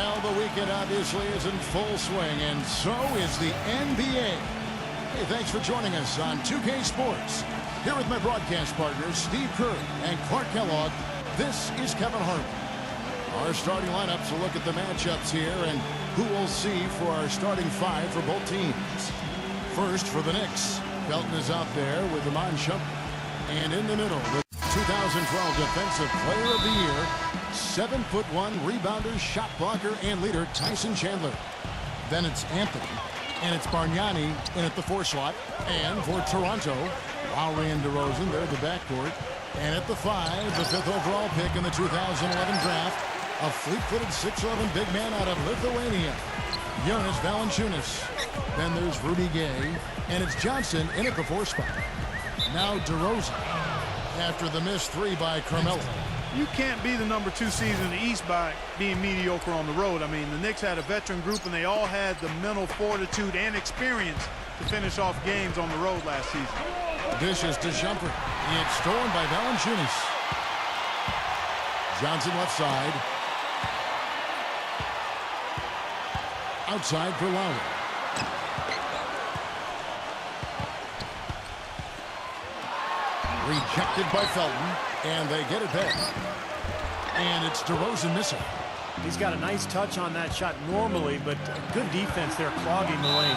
Well, the weekend obviously is in full swing, and so is the NBA. Hey, thanks for joining us on 2K Sports. Here with my broadcast partners, Steve Kerr and Clark Kellogg, this is Kevin Harlan. Our starting lineups will look at the matchups here and who we'll see for our starting five for both teams. First, for the Knicks, Felton is out there with Iman Shumpert. And in the middle, the 2012 Defensive Player of the Year, 7'1" rebounder, shot blocker, and leader Tyson Chandler. Then it's Anthony, and it's Bargnani in at the 4 slot. And for Toronto, Lowry and DeRozan, they're the backcourt. And at the 5, the 5th overall pick in the 2011 draft, a fleet-footed 6'11" big man out of Lithuania, Jonas Valanciunas. Then there's Rudy Gay, and it's Johnson in at the 4 spot. Now DeRozan, after the missed 3 by Carmelo. You can't be the number 2 seed in the East by being mediocre on the road. I mean, the Knicks had a veteran group, and they all had the mental fortitude and experience to finish off games on the road last season. Dishes to Shumpert. It's stolen by Valanciunas. Johnson left side. Outside for Lowry. Rejected by Felton, and they get it back. And it's DeRozan missing. He's got a nice touch on that shot normally, but good defense there clogging the lane.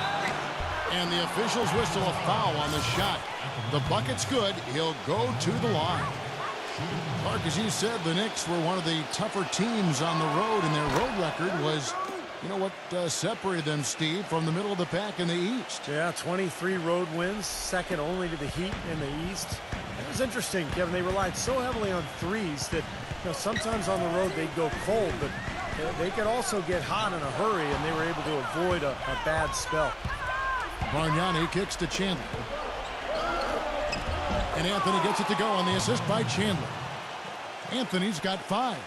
And the officials whistle a foul on the shot. The bucket's good. He'll go to the line. Clark, as you said, the Knicks were one of the tougher teams on the road, and their road record was, you know what separated them, Steve, from the middle of the pack in the East. Yeah, 23 road wins, second only to the Heat in the East. It was interesting, Kevin. They relied so heavily on threes that, you know, sometimes on the road they'd go cold, but they could also get hot in a hurry, and they were able to avoid a bad spell. Bargnani kicks to Chandler. And Anthony gets it to go on the assist by Chandler. Anthony's got 5.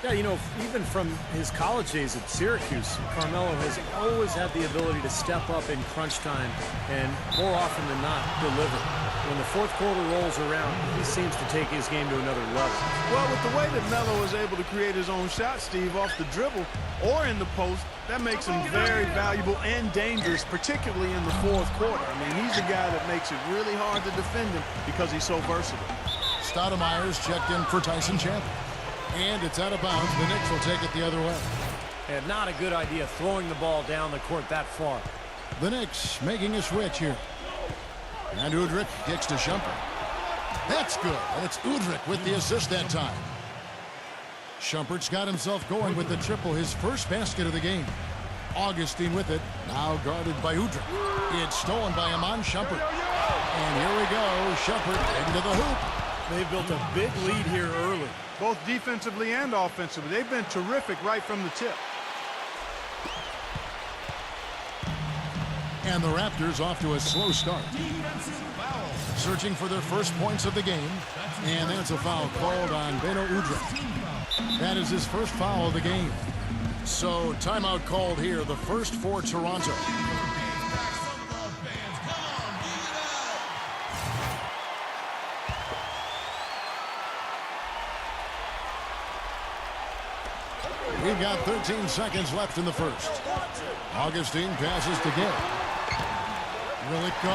Yeah, you know, even from his college days at Syracuse, Carmelo has always had the ability to step up in crunch time and more often than not deliver. When the fourth quarter rolls around, he seems to take his game to another level. Well, with the way that Melo is able to create his own shot, Steve, off the dribble or in the post, that makes him very valuable and dangerous, particularly in the fourth quarter. I mean, he's a guy that makes it really hard to defend him because he's so versatile. Stoudemire's checked in for Tyson Chandler. And it's out of bounds. The Knicks will take it the other way. And not a good idea throwing the ball down the court that far. The Knicks making a switch here. And Udrich kicks to Shumpert. That's good. And it's Udrich with the assist that time. Shumpert's got himself going with the triple, his first basket of the game. Augustine with it, now guarded by Udrich. It's stolen by Iman Shumpert. And here we go, Shumpert into the hoop. They've built a big lead here early. Both defensively and offensively. They've been terrific right from the tip. And the Raptors off to a slow start. Searching for their first points of the game. And that's a foul called on Beno Udrich. That is his first foul of the game. So timeout called here, the first for Toronto. We've got 13 seconds left in the first. Augustine passes to Gay. Will it go?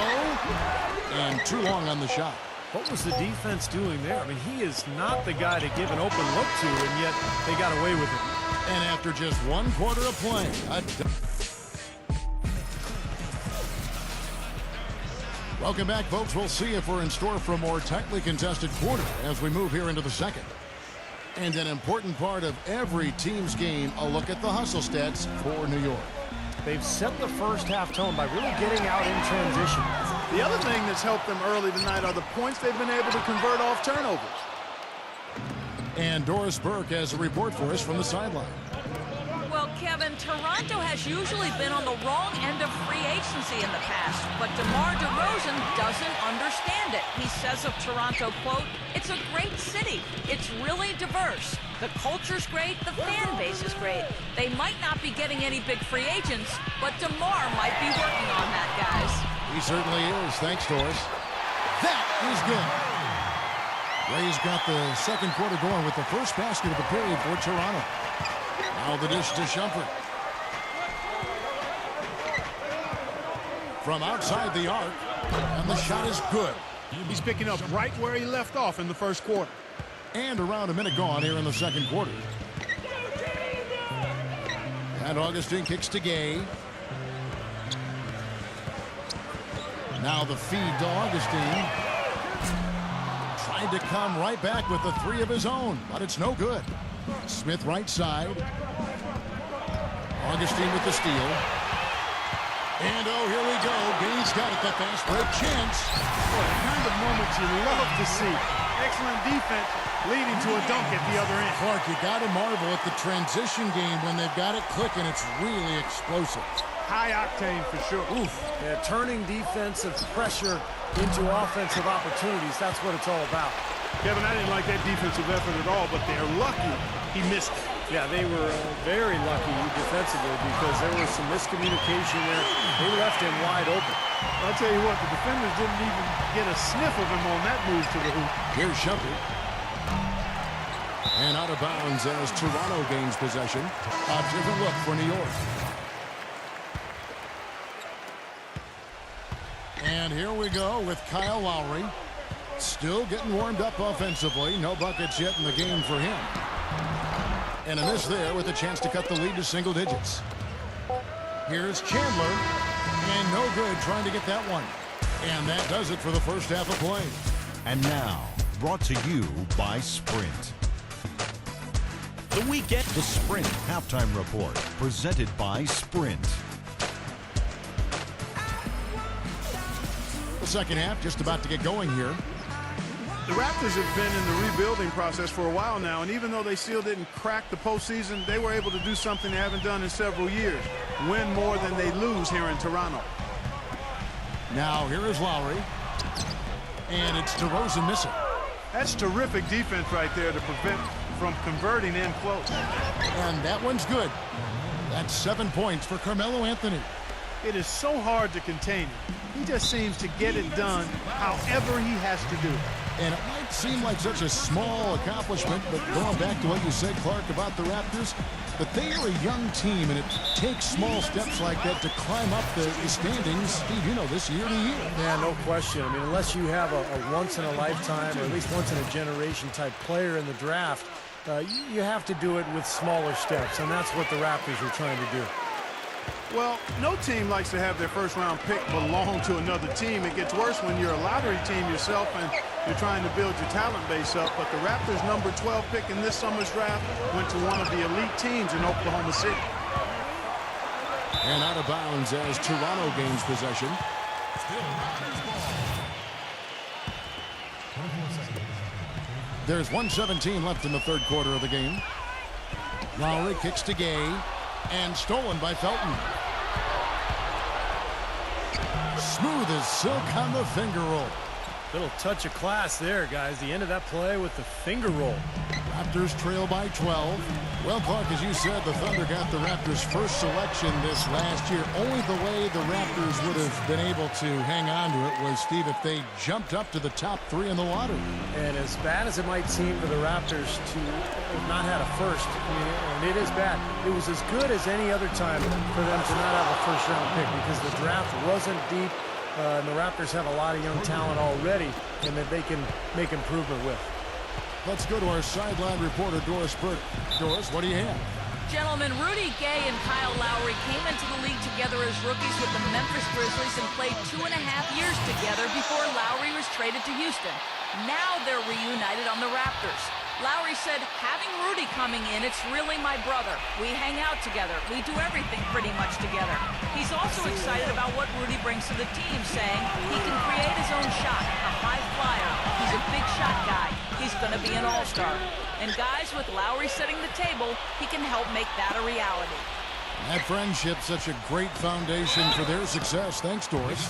And too long on the shot. What was the defense doing there? I mean, he is not the guy to give an open look to, and yet they got away with it. And after just 1 quarter of play, welcome back, folks. We'll see if we're in store for a more tightly contested quarter as we move here into the second. And an important part of every team's game, a look at the hustle stats for New York. They've set the first half tone by really getting out in transition. The other thing that's helped them early tonight are the points they've been able to convert off turnovers. And Doris Burke has a report for us from the sideline. Well, Kevin, Toronto has usually been on the wrong end of free agency in the past, but DeMar DeRozan doesn't understand it. He says of Toronto, quote, "It's a great city. It's really diverse. The culture's great. The fan base is great. They might not be getting any big free agents, but DeMar might be working on that, guys." He certainly is. Thanks, Doris. That is good. Ray's got the second quarter going with the first basket of the period for Toronto. Now the dish to Shumpert. From outside the arc, and the shot is good. He's picking up right where he left off in the first quarter. And around a minute gone here in the second quarter. And Augustine kicks to Gay. Now the feed to Augustine. Tried to come right back with the three of his own, but it's no good. Smith right side. Augustine with the steal. And oh, here we go. Gay's got it, the fast break chance. Boy, the kind of moments you love to see. Excellent defense leading to a dunk at the other end. Clark, you got to marvel at the transition game when they've got it clicking. It's really explosive. High octane for sure. Oof. Yeah, turning defensive pressure into offensive opportunities. That's what it's all about. Kevin, I didn't like that defensive effort at all, but they're lucky he missed it. Yeah, they were very lucky defensively because there was some miscommunication there. They left him wide open. I'll tell you what, the defenders didn't even get a sniff of him on that move to the hoop. Here's Shumpert. And out of bounds as Toronto gains possession. A different look for New York. And here we go with Kyle Lowry. Still getting warmed up offensively. No buckets yet in the game for him. And a miss there with a chance to cut the lead to single digits. Here's Chandler. And no good trying to get that one. And that does it for the first half of play. And now, brought to you by Sprint. The weekend. The Sprint Halftime Report, presented by Sprint. The second half just about to get going here. The Raptors have been in the rebuilding process for a while now, and even though they still didn't crack the postseason, they were able to do something they haven't done in several years. Win more than they lose here in Toronto. Now here is Lowry. And it's DeRozan missing. That's terrific defense right there to prevent from converting in close. And that one's good. That's 7 points for Carmelo Anthony. It is so hard to contain him. He just seems to get it done however he has to do it. And it might seem like such a small accomplishment, but going back to what you said, Clark, about the Raptors, but they are a young team, and it takes small steps like that to climb up the standings. Steve, you know this year to year. Yeah, no question. I mean, unless you have a once-in-a-lifetime or at least once-in-a-generation type player in the draft, you have to do it with smaller steps, and that's what the Raptors are trying to do. Well, no team likes to have their first-round pick belong to another team. It gets worse when you're a lottery team yourself and you're trying to build your talent base up. But the Raptors' number 12 pick in this summer's draft went to one of the elite teams in Oklahoma City. And out of bounds as Toronto gains possession. There's 1:17 left in the third quarter of the game. Lowry kicks to Gay. And stolen by Felton. Smooth as silk on the finger roll. Little touch of class there, guys. The end of that play with the finger roll. Raptors trail by 12. Well, Clark, as you said, the Thunder got the Raptors' first selection this last year. Only the way the Raptors would have been able to hang on to it was, Steve, if they jumped up to the top three in the lottery. And as bad as it might seem for the Raptors to have not had a first, I mean, and it is bad, it was as good as any other time for them to not have a first-round pick because the draft wasn't deep, and the Raptors have a lot of young talent already and that they can make improvement with. Let's go to our sideline reporter, Doris Burke. Doris, what do you have? Gentlemen, Rudy Gay and Kyle Lowry came into the league together as rookies with the Memphis Grizzlies and played 2.5 years together before Lowry was traded to Houston. Now they're reunited on the Raptors. Lowry said, having Rudy coming in, it's really my brother. We hang out together. We do everything pretty much together. He's also excited about what Rudy brings to the team, saying he can create his own shot, a high flyer. He's a big shot guy. He's going to be an all-star. And guys, with Lowry setting the table, he can help make that a reality. That friendship's such a great foundation for their success. Thanks, Doris.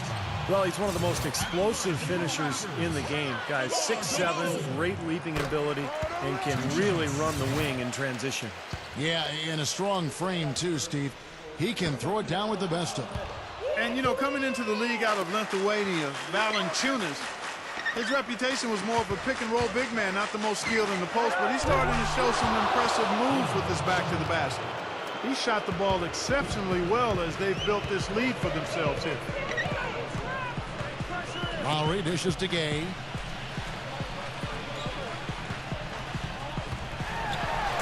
Well, he's one of the most explosive finishers in the game. Guys, 6'7", great leaping ability, and can really run the wing in transition. Yeah, in a strong frame, too, Steve. He can throw it down with the best of them. And, you know, coming into the league out of Lithuania, Valanciunas, His reputation was more of a pick-and-roll big man, not the most skilled in the post, but he's starting to show some impressive moves with his back to the basket. He shot the ball exceptionally well as they've built this lead for themselves here. Lowry dishes to Gay.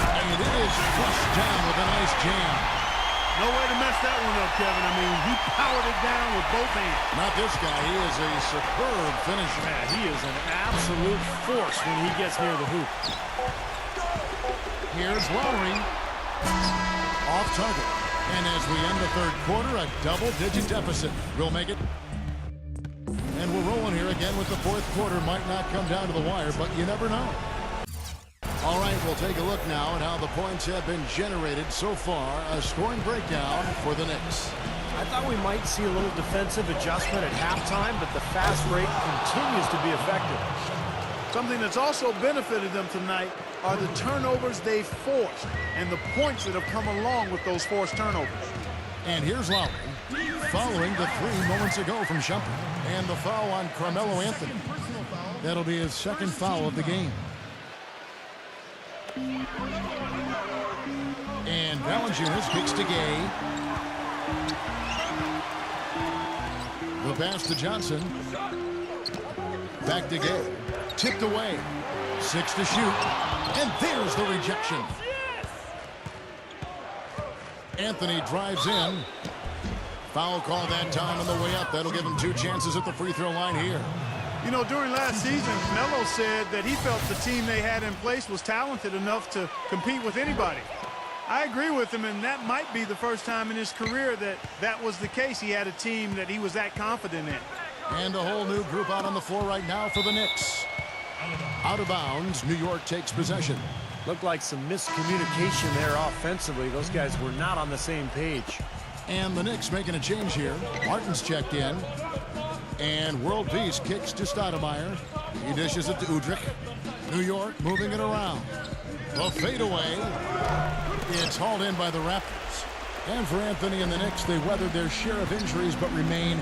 And it is flushed down with a nice jam. No way to mess that one up, Kevin. I mean, he powered it down with both hands. Not this guy. He is a superb finisher. Man, he is an absolute force when he gets near the hoop. Here's Lowry. Off target. And as we end the third quarter, a double-digit deficit. We'll make it. And we're rolling here again with the fourth quarter. Might not come down to the wire, but you never know. All right, we'll take a look now at how the points have been generated so far. A scoring breakdown for the Knicks. I thought we might see a little defensive adjustment at halftime, but the fast break continues to be effective. Something that's also benefited them tonight are the turnovers they've forced and the points that have come along with those forced turnovers. And here's Lowry, following the three moments ago from Shumpert. And the foul on Carmelo Anthony. That'll be his second foul of the game. And Valanciunas kicks to Gay. The pass to Johnson. Back to Gay. Tipped away. 6 to shoot. And there's the rejection. Anthony drives in. Foul call that time on the way up. That'll give him 2 chances at the free throw line here. You know, during last season, Melo said that he felt the team they had in place was talented enough to compete with anybody. I agree with him, and that might be the first time in his career that was the case. He had a team that he was that confident in. And a whole new group out on the floor right now for the Knicks. Out of bounds, New York takes possession. Looked like some miscommunication there offensively. Those guys were not on the same page. And the Knicks making a change here. Martin's checked in. And World Peace kicks to Stoudemire. He dishes it to Udrich. New York moving it around. The fadeaway. It's hauled in by the Raptors. And for Anthony and the Knicks, they weathered their share of injuries but remain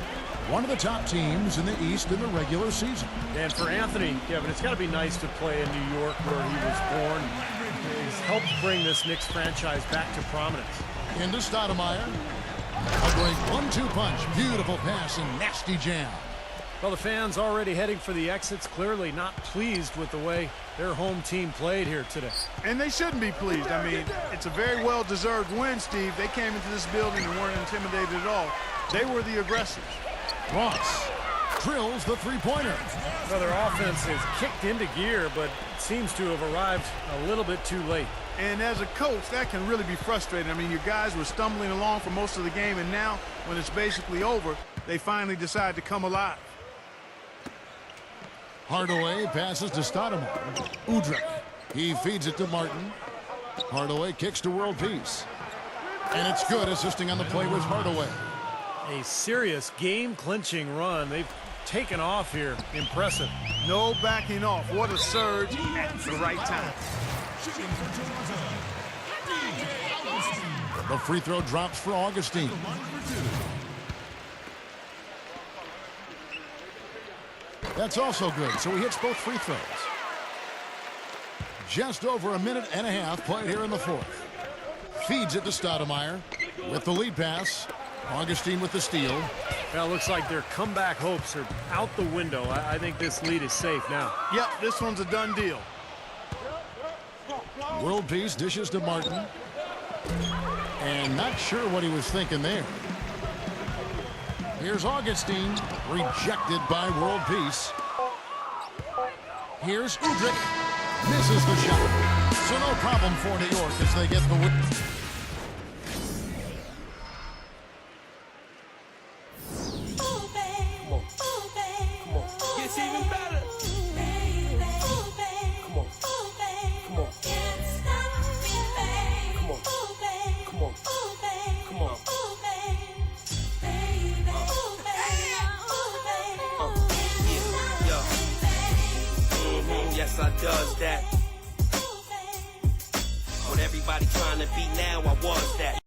one of the top teams in the East in the regular season. And for Anthony, Kevin, it's got to be nice to play in New York where he was born. He's helped bring this Knicks franchise back to prominence. Into Stoudemire. A great 1-2 punch. Beautiful pass and nasty jam. Well, the fans already heading for the exits, clearly not pleased with the way their home team played here today. And they shouldn't be pleased. I mean, it's a very well-deserved win, Steve. They came into this building and weren't intimidated at all. They were the aggressors. Ross drills the three-pointer. Well, their offense is kicked into gear, but seems to have arrived a little bit too late. And as a coach, that can really be frustrating. I mean, your guys were stumbling along for most of the game, and now, when it's basically over, they finally decide to come alive. Hardaway passes to Stoudemire. Udrich. He feeds it to Martin. Hardaway kicks to World Peace. And it's good. Assisting on the play was Hardaway. A serious game-clinching run. They've taken off here. Impressive. No backing off. What a surge at the right time. The free throw drops for Augustine. That's also good, so he hits both free throws. Just over a minute and a half played here in the fourth. Feeds it to Stoudemire with the lead pass. Augustine with the steal. Well, looks like their comeback hopes are out the window. I think this lead is safe now. Yep, this one's a done deal. World Peace dishes to Martin. And not sure what he was thinking there. Here's Augustine, rejected by World Peace. Here's Udrich, misses the shot. So no problem for New York as they get the win. Yes, I does that. When everybody trying to beat now, I was that.